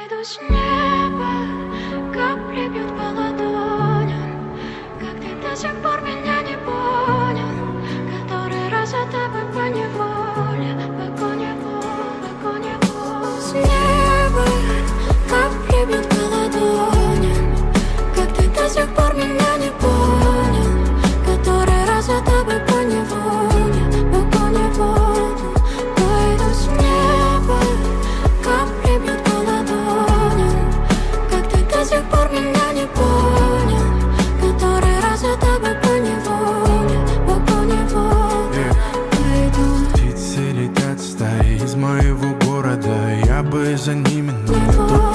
Пойду с неба, капли бьют по ладоням. Как ты до сих пор меня не понял? Который раз за тобой поневоле, с неба капли бьют по ладоням. Как ты до сих пор меня не понял? Который раз за тобой поневоле, пойду с неба, капли бьют по ладоням. Как ты до сих пор меня не понял? Который раз за тобой поневоле, пойду. Птицы летят стаи из моего города, я бы за ними, но тут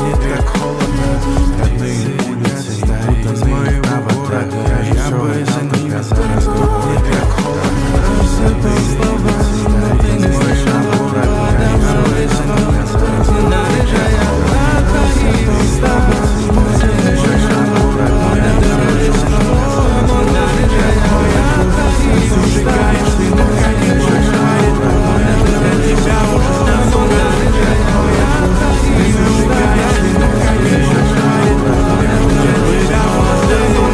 не так холодно. Родные улицы стаи из моего города, я бы за ними, но тут не так холодно. Родные слова, но ты не слышал города, я бы за ними, не наряжая твои слова. Зажигаешь ты наконец, для тебя уже давно зажигаешь ты наконец, для тебя уже давно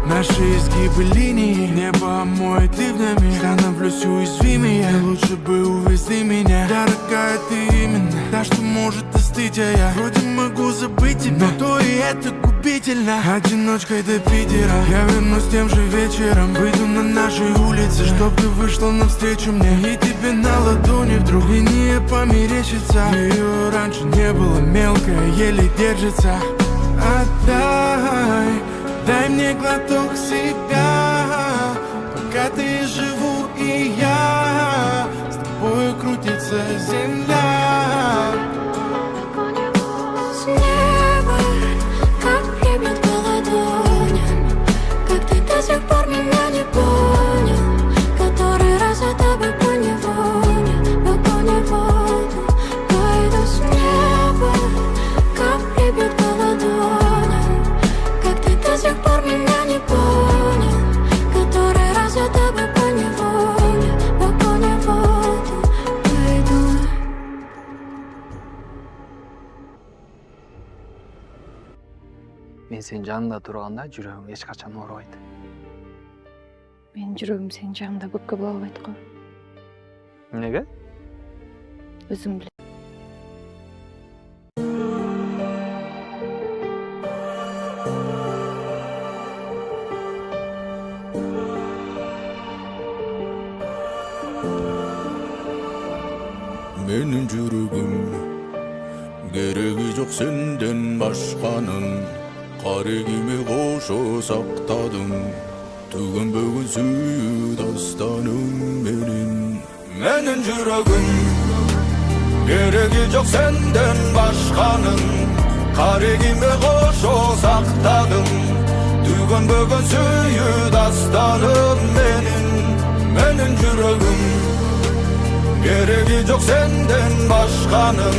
Наши изгибы линии, небо омоет ливнями. Становлюсь уязвимее, лучше бы увезли меня. Дорогая, ты именно та, что может остыть, а я вроде могу забыть тебя, но то и это губительно. Одиночкой до Питера я вернусь тем же вечером. Выйду на нашей улице, чтоб ты вышла навстречу мне. И тебе на ладони вдруг линия померещится. Ее раньше не было, мелкая, еле держится. Отдай, дай мне глоток себя, пока ты живу и я, с тобою крутится земля. С неба капли бьют по ладоням. Как ты до сих пор меня не понял? Который раз за тобой поневоле, пойду с неба, капли бьют по ладоням. Как ты до сих пор меня не понял? Который раз за тобой поневоле, пойду. Мен сен жаныңда турганда жүрөгүм эч качан оорубайт. Менин жүрөгүм сенин жагыңда көпкө бола албайт го. Эмнеге? Өзүң билет. Менин жүрөгүм кереги жок сенден башканын. Карегиме кошо сактадым, түгөнбөгөн сүйүү дастаным менин. Менин жүрөгүм кереги жок сенден башканын. Карегиме кошо сактадым, түгөнбөгөн сүйүү дастаным менин. Менин жүрөгүм кереги жок сенден башканын.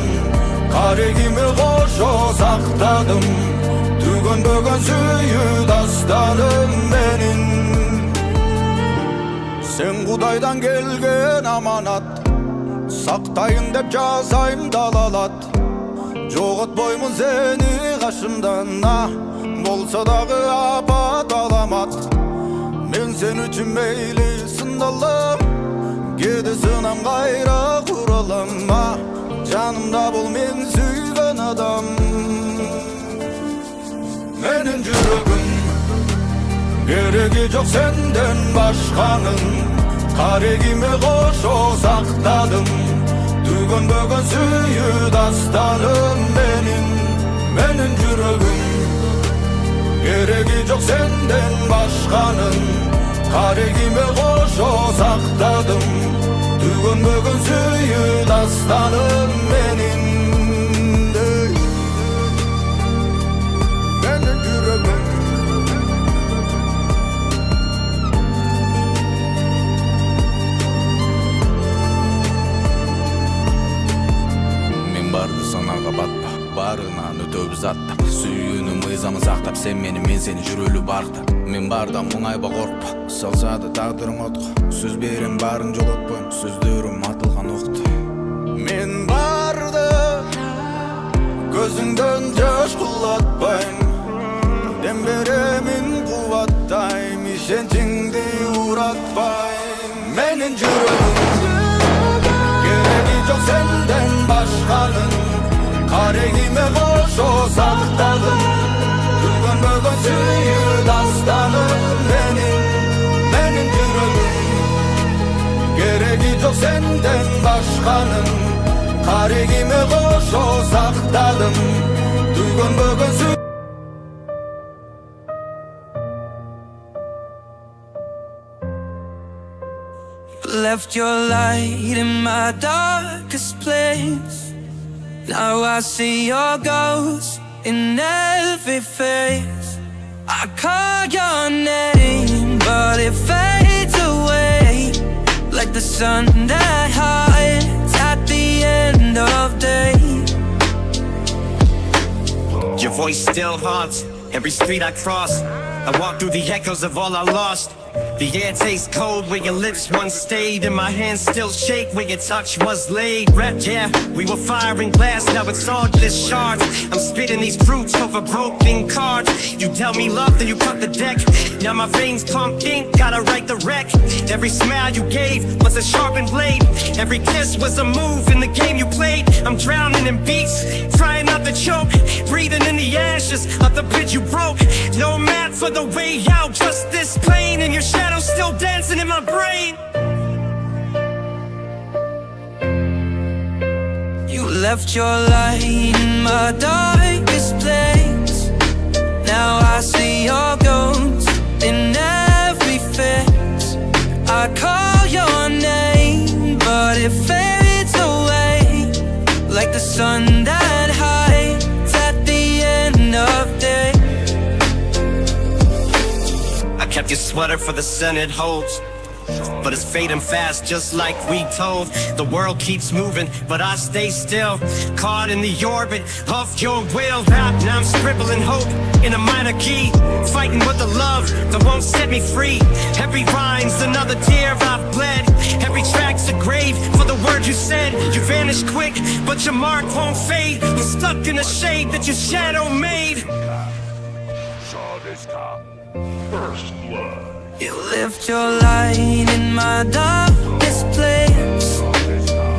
Карегиме кошо сактадым, түгөнбөгөн сүйүү дастаным менин. Сен Кудайдан келген аманат, сактайын деп жазайм далалат. Жоготпоймун сени кашымдан, болсо дагы апат аламат. Мен сен үчүн мейли сындалам, кээде сынам кайра куралам. Жанымда бол мен сүйгөн адам. Менин жүрөгүм кереги жок сенден башканын. Карегиме кошо сактадым, түгөнбөгөн сүйүү дастаным менин. Менин жүрөгүм кереги жок сенден башканын. Карегиме кошо сактадым, түгөнбөгөн сүйүү дастаным менин. Менин жүрөгүм аттап сүйүүнүн мыйзамын сактап сен мени мен сени жүрөлү барктап мен бардан оңайба коркпа салса да тагдырың отко сөз берем баарын жолотпойм сөздөрүм атылган окто мен барды көзүңдөн жаш кулатпайм дем беремин кубаттайм ишенчиңди уратпайм менин жүрөгүм кереги жок сенден башканын карегиме кошо сактадым түгөнбөгөн сүйүү дастаным менин жүрөгүм кереги жок сенден башканын карегиме кошо сактадым түгөнбөгөн сүйүү. Left your light in my darkest place. Now I see your ghost in every face. I call your name, but it fades away like the sun that hides at the end of day. Your voice still haunts every street I cross. I walk through the echoes of all I lost. The air tastes cold where your lips once stayed, and my hands still shake where your touch was laid. Yeah, we were firing glass, now it's all just shards. I'm spitting these fruits over broken cards. You tell me love, then you cut the deck. Now my veins pump ink, gotta write the wreck. Every smile you gave was a sharpened blade. Every kiss was a move in the game you played. I'm drowning in beats, trying not to choke, breathing in the ashes of the bridge you broke. No map for the way out, just this plane, and your shadow still dancing in my brain. You left your light in my darkest place. Now I see your ghost in every face. I call your name, but it fades away like the sun that hides at the end of day. I kept your sweater for the sun it holds, but it's fading fast just like we told. The world keeps moving, but I stay still, caught in the orbit of your will. Now I'm scribbling hope in a minor key, fighting with the love that won't set me free. Every rhyme's another tear I've bled. Every track's a grave for the words you said. You vanish quick, but your mark won't fade. We're stuck in the shade that your shadow made. You left your light in my darkest place.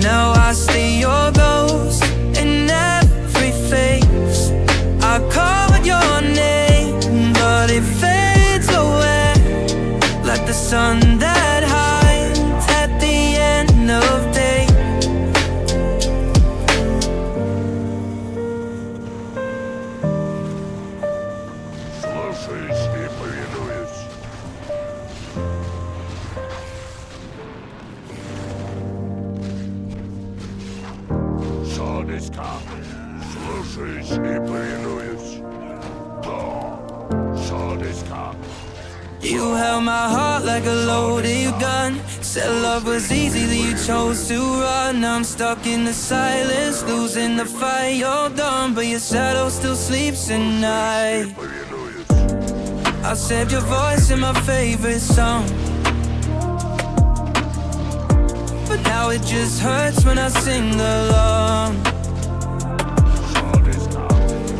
Now I see your ghost in every face. I called your name, but it fades away like the sun that hides at the end of day. You held my heart like a loaded gun. Said love was easy, that you chose to run. I'm stuck in the silence, losing the fight. You're done, but your shadow still sleeps at night. I saved your voice in my favorite song, but now it just hurts when I sing along.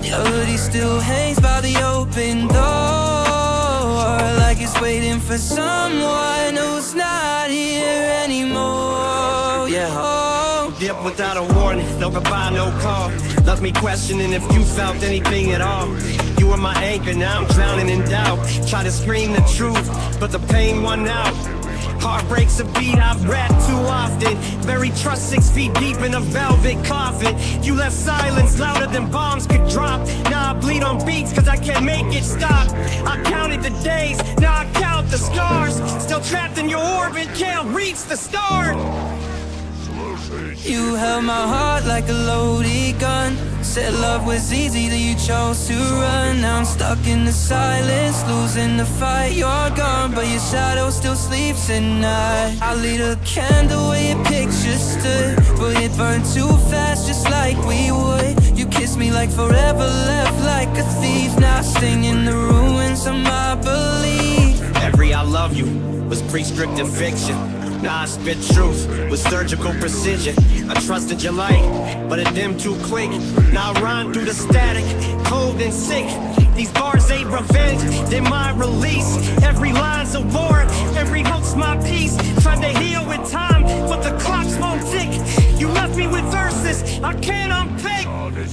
Your hoodie still hangs by the open door, like it's waiting for someone who's not here anymore. Yeah. Oh. Dip without a warning, no goodbye, no call. Left me questioning if you felt anything at all. You were my anchor, now I'm drowning in doubt. Try to scream the truth, but the pain won out. Heartbreak's a beat I've rapped too often. Buried trust 6 feet deep in a velvet coffin. You left silence louder than bombs could drop. Now I bleed on beats cause I can't make it stop. I counted the days, now I count the scars. Still trapped in your orbit, can't reach the stars. You held my heart like a loaded gun. Said love was easy, that you chose to run. Now I'm stuck in the silence, losing the fight. You're gone, but your shadow still sleeps at night. I lit a candle where your picture stood, but it burned too fast, just like we would. You kissed me like forever, left like a thief. Now singing the ruins of my belief. Every I love you was pre-scripted fiction. Now I spit truth with surgical precision. I trusted your light, but it dimmed too quick. Now I run through the static, cold and sick. These bars ain't revenge, they're my release. Every line's a war, every hope's my peace. Trying to heal with time, but the clocks won't tick. You left me with verses I can't unpick.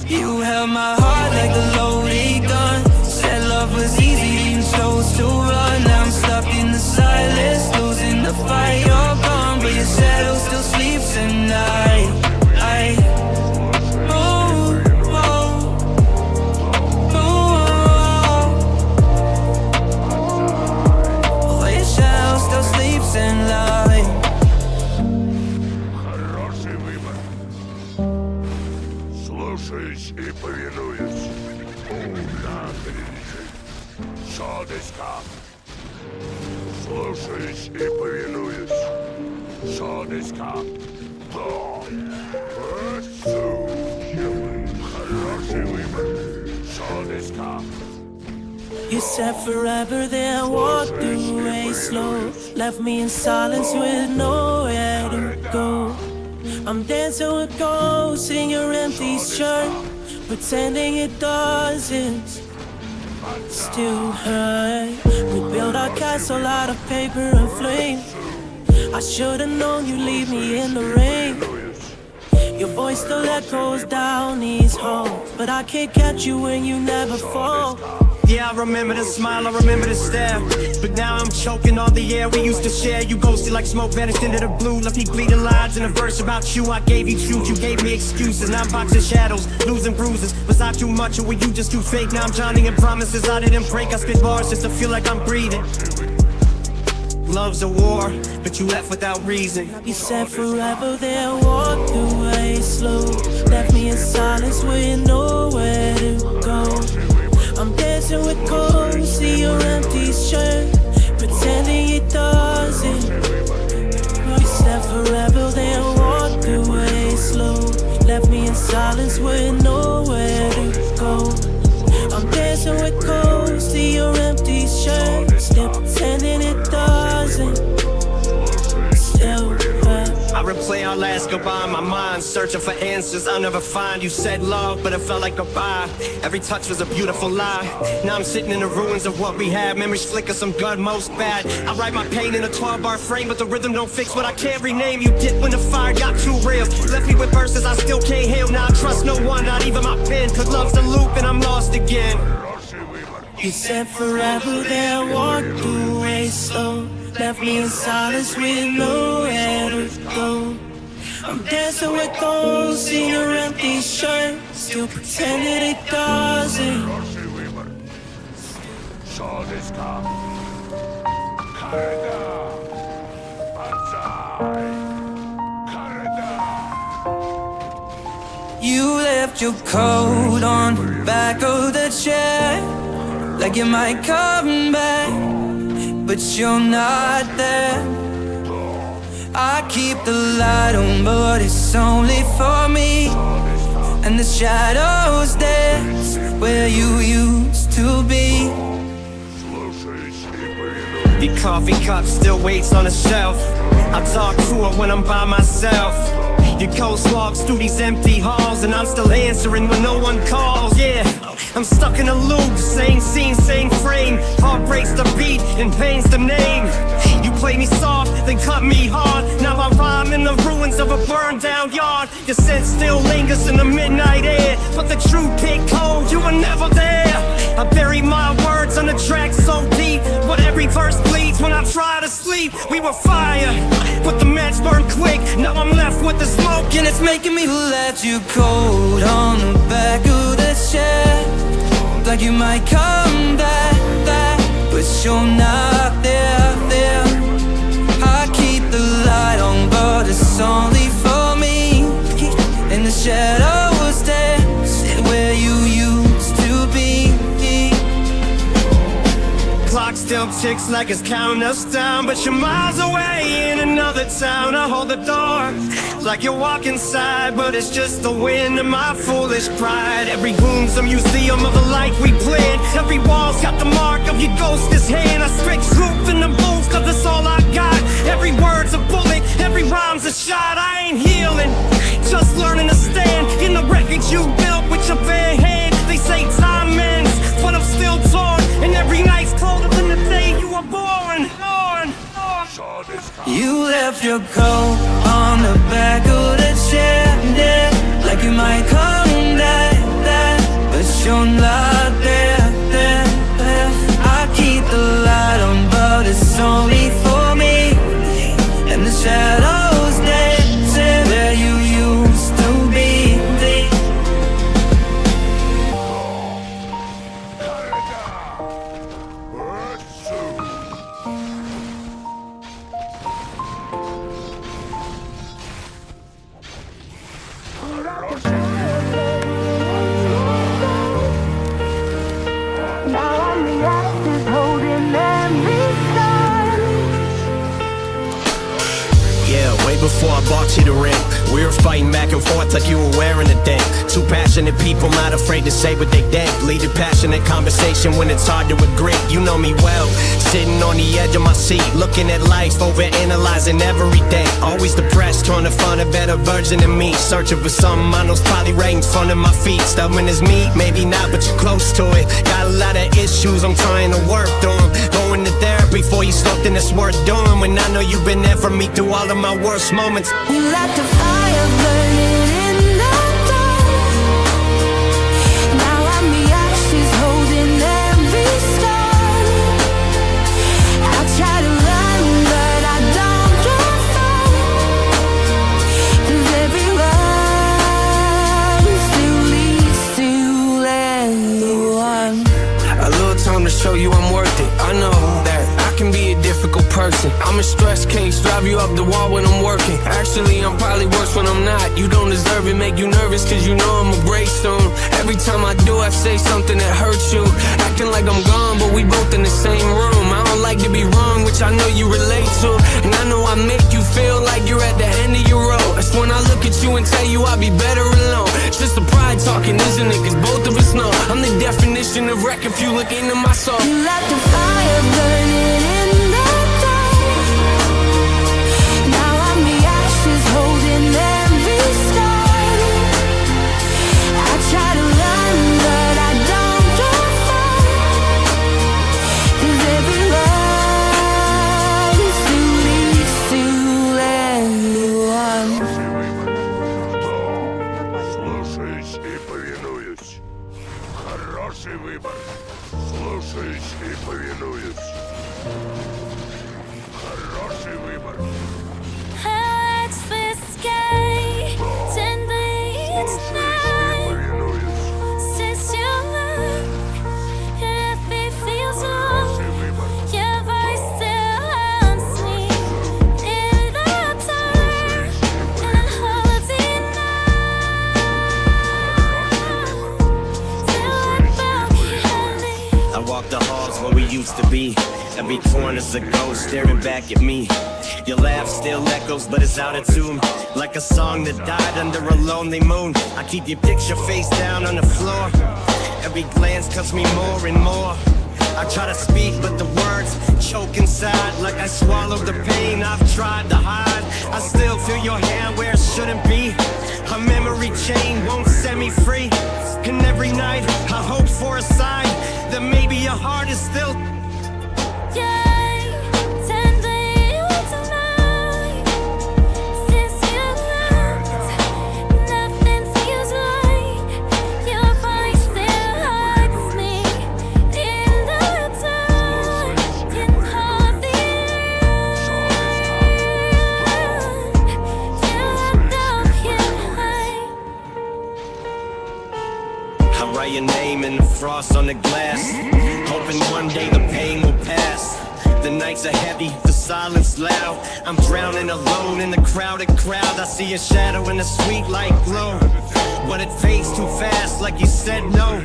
You held my heart like a loaded gun. Said love was easy, you chose to run. Now I'm stuck in the silence, losing the fight. You're gone, but your shadow still sleeps at night. But your shadow still sleeps at night. Хороший выбор. Слушаюсь и повинуюсь. Шодеска. Слушаюсь и повинуюсь. Шодеска. Хороший выбор. Шодеска. You said forever, then I walked away slow. Left me in silence with nowhere to go. I'm dancing with ghosts in your empty shirt, pretending it doesn't still hurt. We built our castle out of paper and flame. I should've known you'd leave me in the rain. Your voice still echoes down these halls, but I can't catch you when you never fall. Yeah, I remember the smile, I remember the stare. But now I'm choking on the air we used to share. You ghosted like smoke, vanished into the blue. Left me bleeding lines in a verse about you. I gave you truth, you gave me excuses. Now I'm boxing shadows, losing bruises. Was I too much or were you just too fake? Now I'm drowning in promises I didn't break. I spit bars just to feel like I'm breathing. Love's a war, but you left without reason. You said forever, then walked away slow. Left me in silence with nowhere to go. I'm dancing with ghosts in your empty shirt, pretending it doesn't. You said forever, then walked away slow. Left me in silence with nowhere to go. I'm dancing with ghosts in your empty shirt, still pretending it doesn't. Still I replay our last goodbye in my mind, searching for answers I'll never find. You said love, but it felt like goodbye. Every touch was a beautiful lie. Now I'm sitting in the ruins of what we had. Memories flicker, some good, most bad. I write my pain in a 12-bar frame, but the rhythm don't fix what I can't rename. You did when the fire got too real. Left me with verses I still can't heal. Now I trust no one, not even my pen. Cause love's a loop and I'm lost again. You said forever, then walked away slow. Left me in silence with nowhere to go. I'm dancing with ghosts in your empty shirt, still pretending it doesn't. Хороший выбор. Шодеска. Карда. Бонсай. Карда. You left your coat on the back of the chair, like you might come back, but you're not there. I keep the light on, but it's only for me, and the shadows dance where you used to be. Слушаюсь и повинуюсь. The coffee cup still waits on the shelf. I talk to her when I'm by myself. Your ghost walks through these empty halls, and I'm still answering when no one calls. Yeah, I'm stuck in a loop, same scene, same frame. Heart breaks the beat and pain's the name. You play me soft, then cut me hard. Now I rhyme in the ruins of a burned down yard. Your scent still lingers in the midnight air, but the truth hit cold, you were never there. I bury my words on the track so deep, but every verse bleeds when I try to sleep. We were fire, but the match burned quick. Now I'm left with the smoke, and it's making me let you cold on the back of the chair, like you might come back, but you're not there. I keep the light on, but it's only for me, ticks like it's counting us down, but you're miles away in another town. I hold the door like you walk inside, but it's just the wind and my foolish pride. Every room's a museum of the life we planned. Every wall's got the mark of your ghost's hand. I stretch truth in the booth, cause that's all I got. Every word's a bullet, every rhyme's a shot. I ain't healing, just learning to stand in the wreckage you built with your bare hand. They say time ends, but I'm still torn, and every night's colder than the day you were born. You left your coat on the back of the chair, yeah, like you might come back, but you're not there. I keep the light on, but it's only for me, and the shadows dancing where you used to be. Before I bought you the ring, we were fighting back and forth like you were wearing a dent. Two passionate people not afraid to say what they think. Leading passionate conversation when it's hard to agree. You know me well, sitting on the edge of my seat, looking at life, overanalyzing everything. Always depressed, trying to find a better version of me. Searching for something I know's probably right in front of my feet. Stubborn as me, maybe not, but you're close to it. Got a lot of issues I'm trying to work through them. Going to therapy for you, something that's worth doing. When I know you've been there for me through all of my worst moments. You let the fire burning in the dark. Now I'm the ashes holding every scar. I try to run, but I don't go far, 'cause every run still leads to anyone. A little time to show you I'm worth it. I know that I can be a difficult person. I'm a stress case, drive you up the wall when I'm working. Actually, I'm probably worse when I'm not. You don't deserve it, make you nervous, cause you know I'm a break soon. Every time I do, I say something that hurts you. Acting like I'm gone, but we both in the same room. I don't like to be wrong, which I know you relate to. And I know I make you feel like you're at the end of your road. That's when I look at you and tell you I'll be better alone. It's just the pride talking, isn't it? Cause both of us know I'm the definition of wreck if you look into my soul. You let the fire burning in the dark. Now I'm the ashes holding every scar. I try to run, but I don't go far, 'cause every run still leads to anyone. Слушаюсь и повинуюсь. Хороший выбор. Слушаюсь и повинуюсь. Хороший выбор. Hearts the sky, tender Слушаюсь и tonight. повинуюсь. Since you look, if it feels wrong, Хороший выбор. your voice still haunts me in the dark, and holding on till I felt heavy. I walk the halls where we used to be. Every corner's a ghost staring back at me. Your laugh still echoes, but it's out of tune. Like a song that died under a lonely moon. I keep your picture face down on the floor. Every glance cuts me more and more. I try to speak, but the words choke inside. Like I swallowed the pain I've tried to hide. I still feel your hand where it shouldn't be. A memory chain won't set me free. And every night I hope for a sign that maybe your heart is still. Write your name in the frost on the glass, hoping one day the pain will pass. The nights are heavy, the silence loud. I'm drowning alone in the crowded crowd. I see a shadow in the sweet light glow, but it fades too fast like you said no.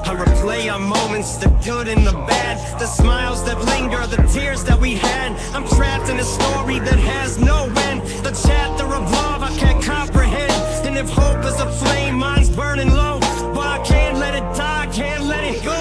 I replay our moments, the good and the bad, the smiles that linger, the tears that we had. I'm trapped in a story that has no end, the chapter of love I can't comprehend. And if hope is a flame, mine's burning low, but I can't let it die, can't let it go.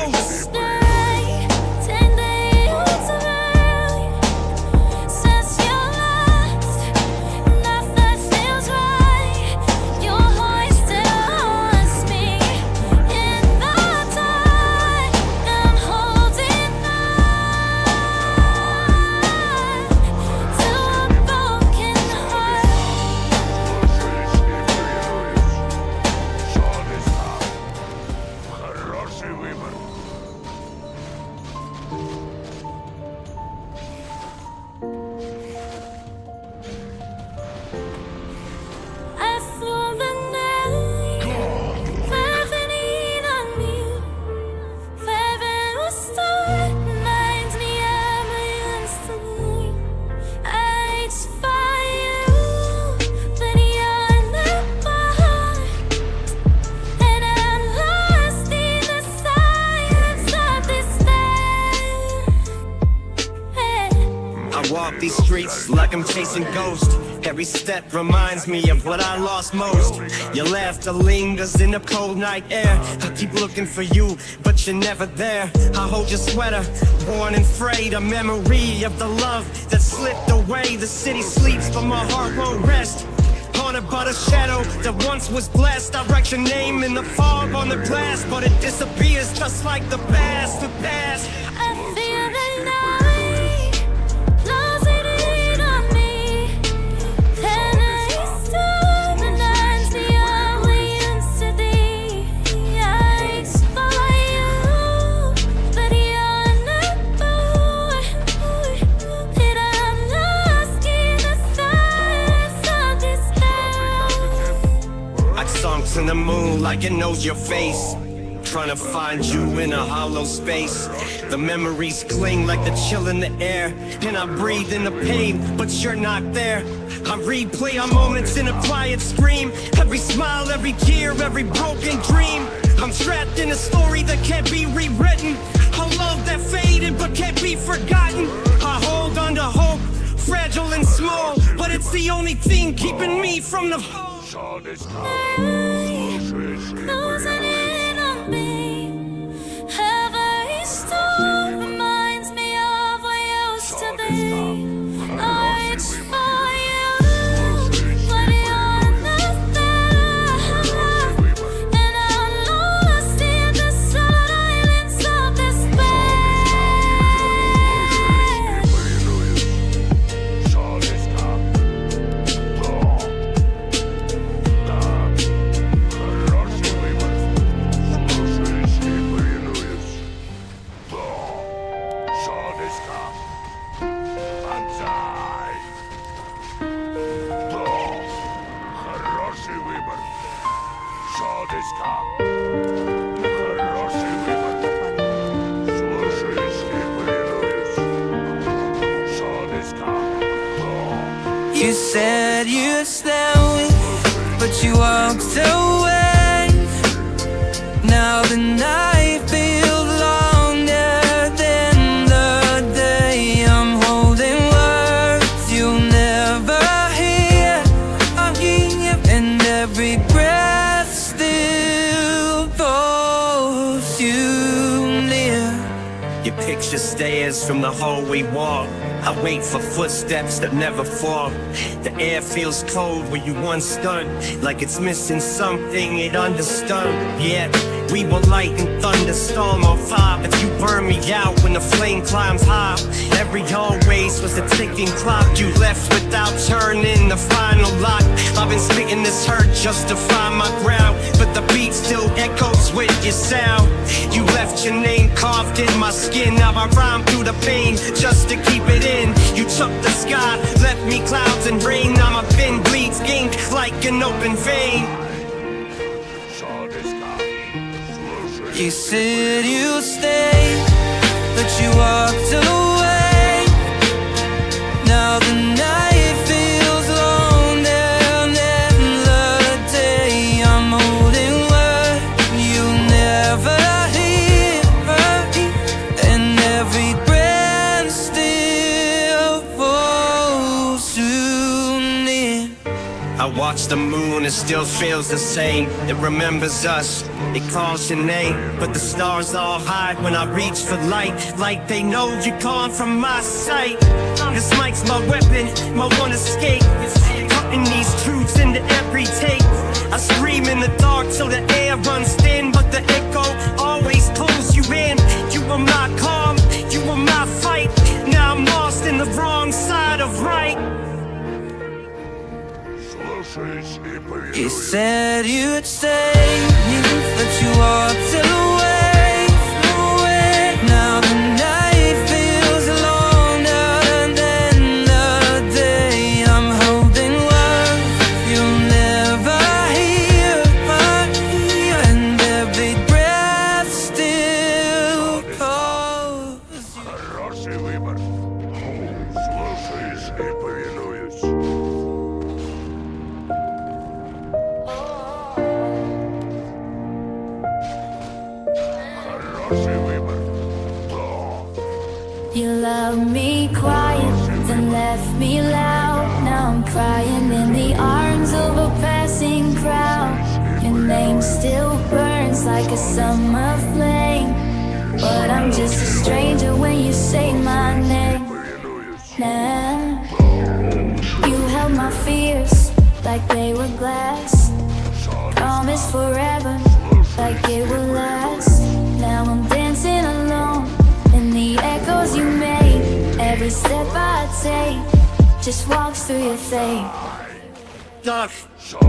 Walk these streets like I'm chasing ghosts. Every step reminds me of what I lost most. Your laughter lingers in the cold night air. I keep looking for you, but you're never there. I hold your sweater, worn and frayed, a memory of the love that slipped away. The city sleeps, but my heart won't rest. Haunted by the shadow that once was blessed. I write your name in the fog on the glass, but it disappears just like the past. The past. In the moon like it knows your face, trying to find you in a hollow space. The memories cling like the chill in the air, and I breathe in the pain, but you're not there. I replay our moments in a quiet scream, every smile, every tear, every broken dream. I'm trapped in a story that can't be rewritten, a love that faded but can't be forgotten. I hold on to hope, fragile and small, but it's the only thing keeping me from the Closing in on me. Every storm reminds me of what used to be. I reach for you, but you're not there. And I'm lost in the silence of despair. You said you'd stay, but you walked away. Now the night feels longer than the day. I'm holding words you'll never hear. I'm here, and every breath still pulls you near. Your picture stares from the hall we walk. I wait for footsteps that never fall. The air feels cold where you once stood, like it's missing something it understood. Yeah, we were light in thunderstorm or fire, but you burn me out when the flame climbs high. Every always was a ticking clock. You left without turning the final lock. I've been spitting this hurt just to find my ground, but the beat still echoes with your sound. You left your name carved in my skin. Now I rhyme through the pain just to keep it in. You took the sky, left me clouds and rain. Now my pen bleeds ink like an open vein. You said you'd stay, but you walked away. Now the night feels longer than the day. I'm holding word you'll never hear. watch the moon, it still feels the same. It remembers us, it calls your name. But the stars all hide when I reach for light, like they know you're gone from my sight. This mic's my weapon, my one escape. Cutting these truths into every tape. I scream in the dark so the air runs thin, but the echo always pulls you in. You were my calm, you were my fight. Now I'm lost in the wrong side of right. Слушаюсь и You повинуюсь. said you'd stay, but you walked away, away. Now the night feels longer than the day. I'm holding love you'll never hear, and every breath still calls. Хороший выбор. Слушаюсь и повинуюсь. Хороший выбор. Да. You loved me quiet, then left me loud. Now I'm crying in the arms of a passing crowd. Your name still burns like a summer flame, but I'm just a stranger when you say my name. Повинуюсь. Nah. You held my fears like they were glass. Promise forever like it will last. Now I'm dancing alone in the echoes you made. Every step I take just walks through your fate. Doc,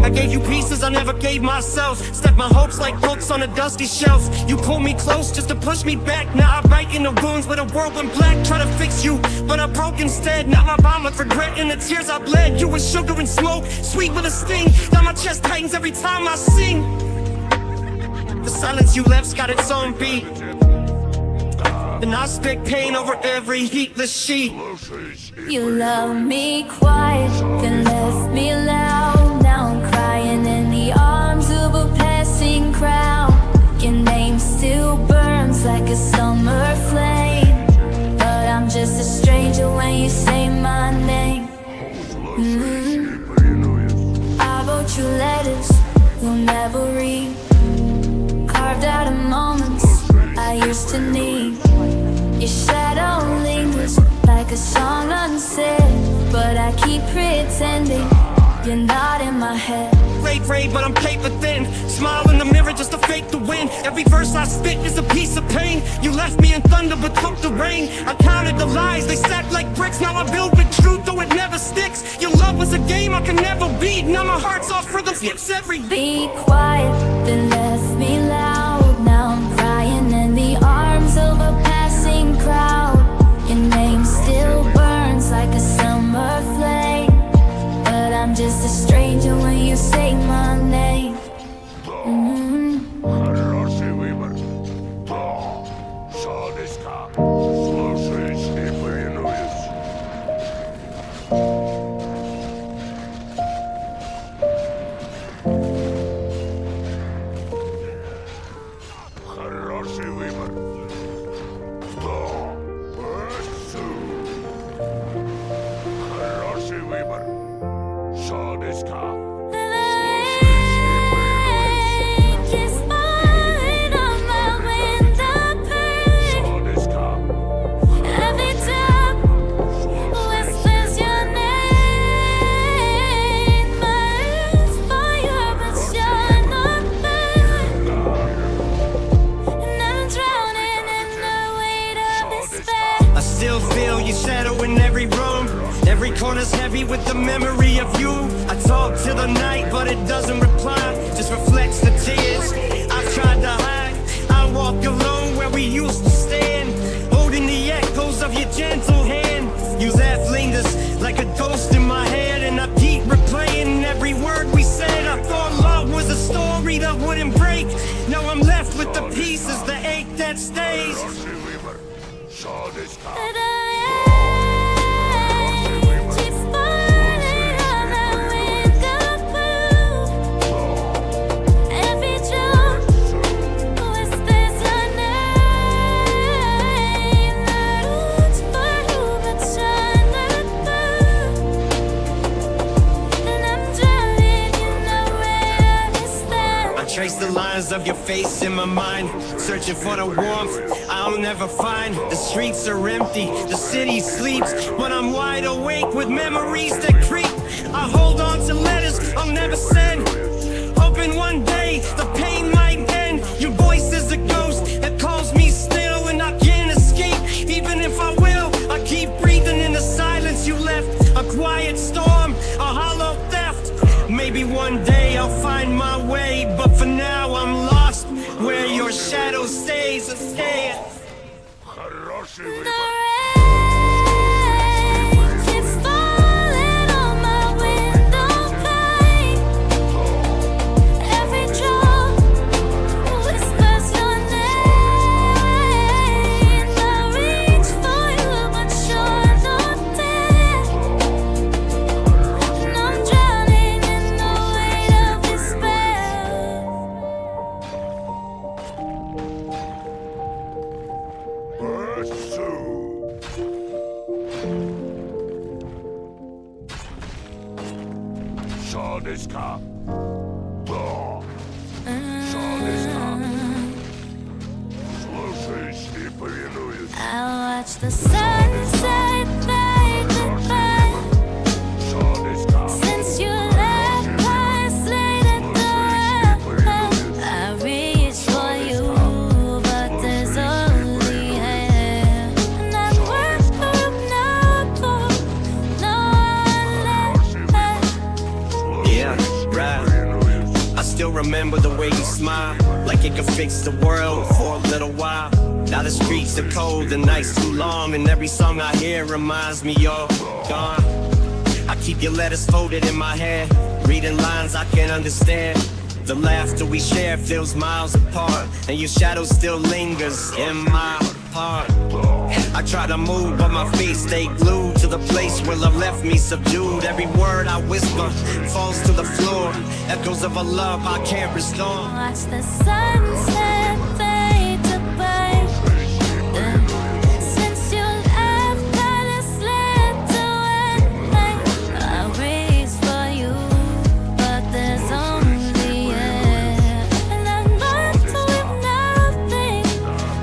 I gave you pieces I never gave myself. Stuck my hopes like books on a dusty shelf. You pulled me close just to push me back. Now I write in the wounds where the world went black. Try to fix you, but I broke instead. Now my bomb with regret and the tears I bled. You were sugar and smoke, sweet with a sting. Now my chest tightens every time I sing. The silence you left's got its own beat, and I spit pain over every heatless sheet. Слушаюсь и You loved me quiet, then left me loud. Now I'm crying in the arms of a passing crowd. Your name still burns like a summer flame, but I'm just a stranger when you say my name. повинуюсь. I wrote you letters you'll never read, carved out of moments I used to need. Your shadow lingers like a song unsaid, but I keep pretending you're not in my head. Ray, but I'm paper thin. Smile in the mirror just to fake the win. Every verse I spit is a piece of pain. You left me in thunder but took the rain. I counted the lies, they stacked like bricks. Now I build with truth, though it never sticks. Your love was a game I can never beat. Now my heart's off for the flips every beat. Be quiet, then left me loud. Now I'm crying in the arms of a passing crowd. Your name still burns like a summer flame, but I'm just a stranger when you say my name. Хороший выбор. Да. Солнышко. Слушаюсь и повинуюсь. Хороший выбор. Да. Хороший выбор. Солнышко. Kiss falling on my window pane. Солнышко. Every time whispers your name. My ears fire, but you're not there. And I'm drowning in the weight of despair. I still feel your shadow in every room. Every corner's heavy with the memory of you. I talk to the night, but it doesn't reply. Just reflects the tears I've tried to hide. I walk alone where we used to stand, holding the echoes of your gentle hand. You left lingers like a ghost in my head, and I keep replaying every word we said. I thought love was a story that wouldn't break. Now I'm left with the pieces, the ache that stays. Хороший выбор. Солнышко. But keeps falling on my window pane. Every drop whispers your name. I root for you, but you're not there. And I'm drowning of your face in my mind, searching for the warmth I'll never find. The streets are empty, the city sleeps, but I'm wide awake with memories that creep. I hold on to letters I'll never send, hoping one day the pain might end. Your voice is a ghost that calls me still, and I can't escape. Even if I will, I keep breathing in the silence you left. A quiet storm, a hollow theft. Maybe one day I'll find my way, but for now I'm lost where your shadow stays a stay. Хороший выбор. It's falling on my window pane. Every drop whispers your name. I reach for you, but you're not there. And I'm drowning in the weight of despair. Pursue. Шадеска. Да. Шадеска. Слушаюсь и повинуюсь. I watch the sunset fade to black. Шадеска. Since you left, past late at the ramp, I reach for you, but there's only air. And I work for nothing, no one left. Yeah, right. I still remember the way you smile, like it could fix the world for a little while. Now the streets are cold, the nights too long, and every song I hear reminds me you're gone. I keep your letters folded in my head, reading lines I can't understand. The laughter we share feels miles apart, and your shadow still lingers in my heart. I try to move, but my feet stay glued to the place where love left me subdued. Every word I whisper falls to the floor, echoes of a love I can't restore. Watch the sunset fade to black. Since you left, palace lit to end. I reach for you, but there's only air. And I'm left with nothing,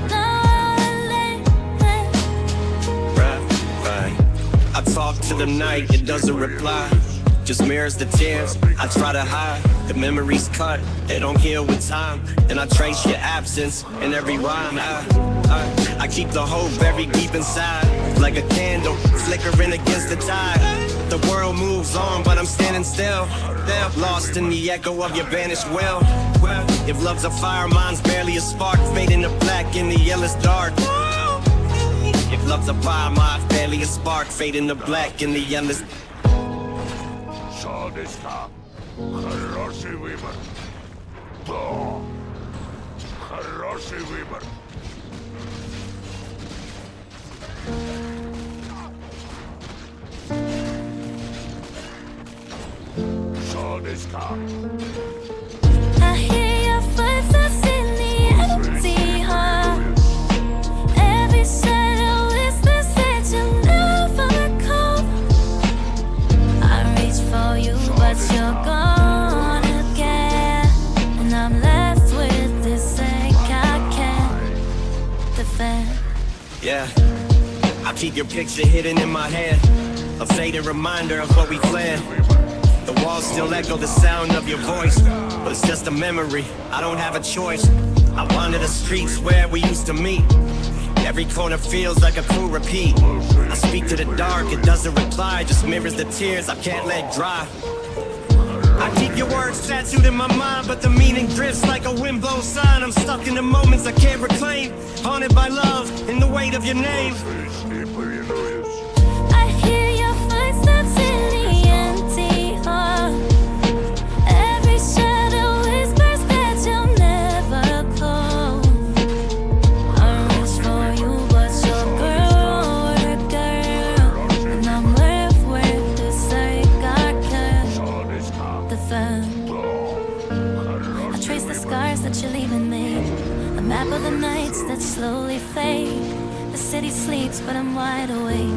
no outlet. Right. I talk to the night, it doesn't reply. Just mirrors the tears I try to hide. The memories cut, they don't heal with time. And I trace your absence in every rhyme. I keep the hope buried deep inside, like a candle flickering against the tide. The world moves on, but I'm standing still, lost in the echo of your vanished will. If love's a fire, mine's barely a spark, fading to black in the endless dark. If love's a fire, mine's barely a spark, fading to black in the endless. Шадеска. Хороший выбор. Да. Хороший выбор. Шадеска. I hear your footsteps in the empty hall. Every shadow is the set you'll never recall. I reach for you, but you're gone again. And I'm left with this ache I can't defend. Yeah, I keep your picture hidden in my head, a faded reminder of what we planned. The walls still echo the sound of your voice, but it's just a memory, I don't have a choice. I wander the streets where we used to meet. Every corner feels like a cruel repeat. I speak to the dark, it doesn't reply, just mirrors the tears I can't let dry. I keep your words tattooed in my mind, but the meaning drifts like a wind-blown sign. I'm stuck in the moments I can't reclaim, haunted by love in the weight of your name. Слушаюсь и повинуюсь. I hear your footsteps in the empty hall. Every shadow whispers that you'll never call. I reach for you, but you're a girl. And I'm left with this ache I can't defend. I trace the scars that you're leaving me, a map of the nights that slowly fade. The city sleeps, but I'm wide awake,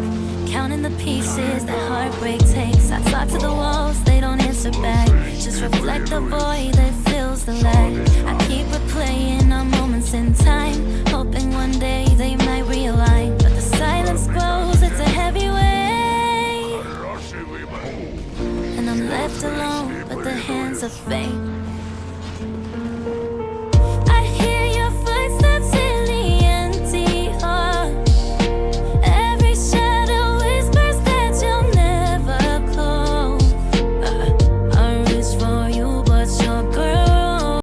counting the pieces that heartbreak takes. I talk to the walls, they don't answer back, just reflect the void that fills the light. I keep replaying our moments in time, hoping one day they might realign. But the silence grows, it's a heavy weight, Хороший выбор. and I'm left alone with the hands of fate.